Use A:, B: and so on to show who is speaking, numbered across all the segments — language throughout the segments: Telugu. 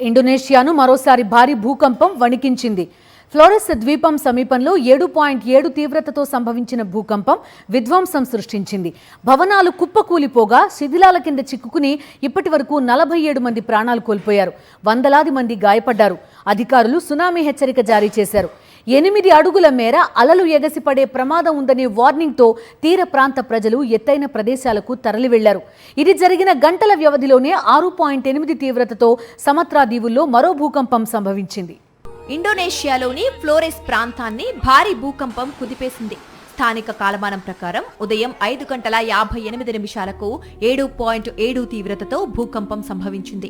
A: ఇండోనేషియాను మరోసారి భారీ భూకంపం వణికించింది. ఫ్లోరెస్ ద్వీపం సమీపంలో 7.7 తీవ్రతతో సంభవించిన భూకంపం విధ్వంసం సృష్టించింది. భవనాలు కుప్పకూలిపోగా శిథిలాల కింద చిక్కుకుని ఇప్పటి వరకు 47 మంది ప్రాణాలు కోల్పోయారు. వందలాది మంది గాయపడ్డారు. అధికారులు సునామీ హెచ్చరిక జారీ చేశారు. 8 అడుగుల మేర అలలు ఎగసిపడే ప్రమాదం ఉందనే వార్నింగ్తో తీర ప్రాంత ప్రజలు ఎత్తైన ప్రదేశాలకు తరలి వెళ్లారు. ఇది జరిగిన గంటల వ్యవధిలోనే 6.8 తీవ్రతతో సమత్రా దీవుల్లో మరో భూకంపం సంభవించింది.
B: ఇండోనేషియాలోని ఫ్లోరెస్ ప్రాంతాన్ని భారీ భూకంపం కుదిపేసింది. స్థానిక కాలమానం ప్రకారం ఉదయం 5:58 7.7 తీవ్రతతో భూకంపం సంభవించింది.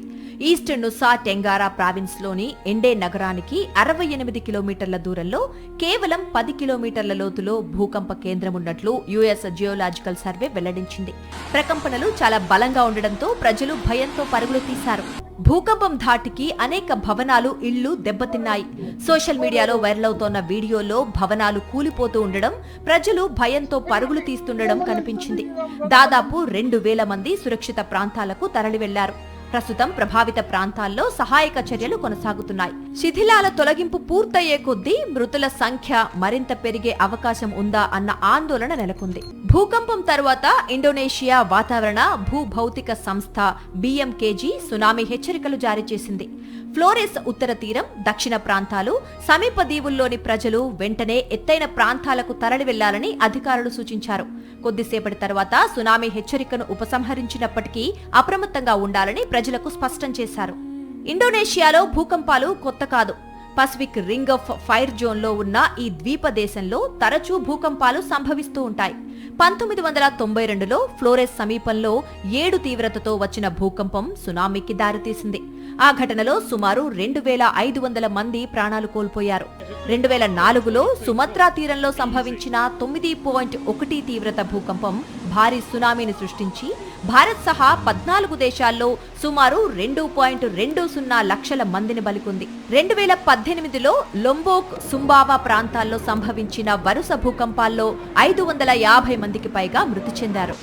B: ఈస్ట్ నుసా టెంగారా ప్రావిన్స్ లోని ఎండే నగరానికి 68 కిలోమీటర్ల దూరంలో కేవలం 10 కిలోమీటర్ల లోతులో భూకంప కేంద్రం ఉన్నట్లు యుఎస్ జియోలాజికల్ సర్వే వెల్లడించింది. ప్రకంపనలు చాలా బలంగా ఉండడంతో ప్రజలు భయంతో పరుగులు తీశారు. భూకంపం ధాటికి అనేక భవనాలు, ఇళ్లు దెబ్బతిన్నాయి. సోషల్ మీడియాలో వైరల్ అవుతోన్న వీడియోలో భవనాలు కూలిపోతూ ఉండడం, ప్రజలు భయంతో పరుగులు తీస్తుండడం కనిపించింది. దాదాపు 2,000 మంది సురక్షిత ప్రాంతాలకు తరలి వెళ్లారు. ప్రస్తుతం ప్రభావిత ప్రాంతాల్లో సహాయక చర్యలు కొనసాగుతున్నాయి. శిథిలాల తొలగింపు పూర్తయ్యే కొద్దీ మృతుల సంఖ్య మరింత పెరిగే అవకాశం ఉందా అన్న ఆందోళన నెలకొంది. భూకంపం తరువాత ఇండోనేషియా వాతావరణ భూభౌతిక సంస్థ BMKG సునామీ హెచ్చరికలు జారీ చేసింది. ఫ్లోరెస్ ఉత్తర తీరం, దక్షిణ ప్రాంతాలు, సమీప దీవుల్లోని ప్రజలు వెంటనే ఎత్తైన ప్రాంతాలకు తరలి వెళ్లాలని అధికారులు సూచించారు. కొద్దిసేపటి తర్వాత సునామీ హెచ్చరికను ఉపసంహరించినప్పటికీ అప్రమత్తంగా ఉండాలని ప్రజలకు స్పష్టం చేశారు. ఇండోనేషియాలో భూకంపాలు కొత్త కాదు. పసిఫిక్ రింగ్ ఆఫ్ ఫైర్ జోన్లో ఉన్న ఈ ద్వీప దేశంలో తరచూ భూకంపాలు సంభవిస్తూ ఉంటాయి. 1992లో ఫ్లోరెస్ సమీపంలో 7 తీవ్రతతో వచ్చిన భూకంపం సునామీకి దారితీసింది. ఆ ఘటనలో సుమారు 2,500 మంది ప్రాణాలు కోల్పోయారు. 2004లో సుమత్రా తీరంలో సంభవించిన 9.1 తీవ్రత భూకంపం భారీ సునామీని సృష్టించి భారత్ సహా 14 దేశాల్లో సుమారు 2.20 లక్షల మందిని బలికొంది. 2018లో లొంబోక్, సుంబావా ప్రాంతాల్లో సంభవించిన వరుస భూకంపాల్లో 550 మందికి పైగా మృతి చెందారు.